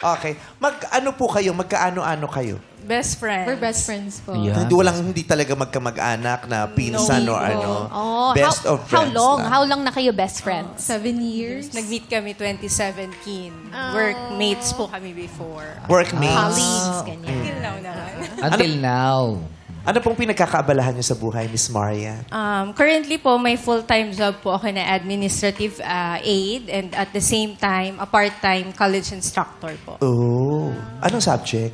Okay. Mag-ano po kayo? Magkaano-ano kayo? Best friends. We're best friends po. Yeah. Hindi talaga magkamag-anak na pinsan No. or ano. Oh, Best of how friends long? lang. How long na kayo best friends? 7 years. Nag-meet kami 2017. Workmates po kami before. Workmates. Colleagues, ganyan. Until now naman. Until now. Ano pong pinagkakaabalahan niyo sa buhay, Miss Maria? Currently po, may full-time job po ako na administrative aide and at the same time, a part-time college instructor po. Oh. Anong subject?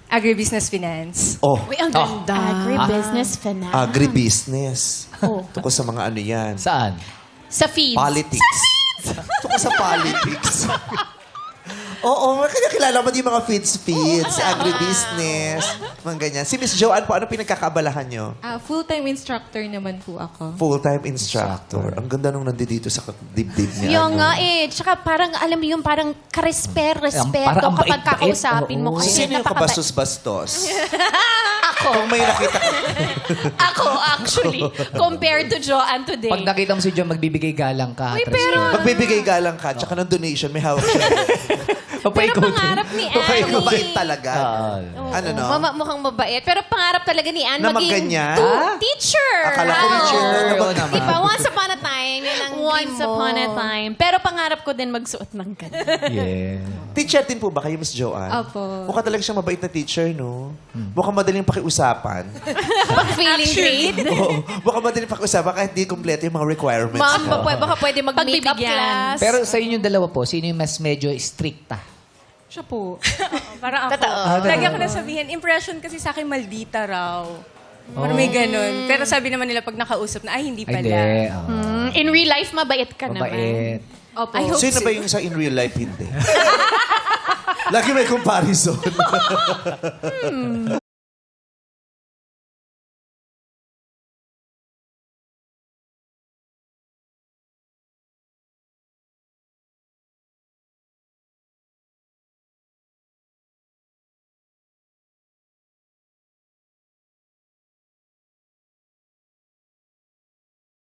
Agribusiness finance. Oh, Uy, ang ganda. Agribusiness finance. agribusiness. Oh. Tungkol sa mga ano yan. Saan? Sa feeds. Politics. Tungkol sa politics. Oo, kilala mo yung mga feeds, agribusiness, mga ganyan. Si Miss Joanne po, ano pinagkakaabalahan nyo? Full-time instructor naman po ako. Full-time instructor. Ang ganda nung nandito sa dibdib niya. Yung ano. nga eh. Tsaka parang, alam mo yung parang respeto Parang ang kapag bait-bait. kakausapin mo. Oo. Kasi Sino yung napakabait. kabastos-bastos? Ako. Kung may nakita ka. Ako, actually. Compared to Joanne today. Pag nakita mo si John, magbibigay galang ka. Uy, pero- Magbibigay galang ka, tsaka ng donation, may hawak siya. Pero pangarap ni Okay, Annie. mabait talaga. Oo, Ano no? mukhang mabait. Pero pangarap talaga ni Anne Na maging magganyan? teacher. Akala ko teacher na Oo naman. naman. Diba? Once upon a time, yun ang Once upon a time. Pero pangarap ko din magsuot ng ganun. Yeah. Teacher din po ba kayo, Miss Joanne? Opo. Mukha talaga siyang mabait na teacher, no? Mukhang madaling pakiusapan. Pag feeling grade. Oo. Mukhang madaling pakiusapan kahit di kompleto yung mga requirements. Ma'am, niya. baka pwede mag-makeup class. Pero sa inyong dalawa po, sino yung mas medyo stricta? Siya po. Parang ako. Totoo. Lagi ako nasabihin, impression kasi sa akin maldita raw. Parang may ganun. Pero sabi naman nila pag nakausap na, ay hindi Ay, pala. hindi. In real life, mabait ka naman. Mabait. Opo. I hope Sino so. ba yung sa in real life hindi? Lagi may comparison.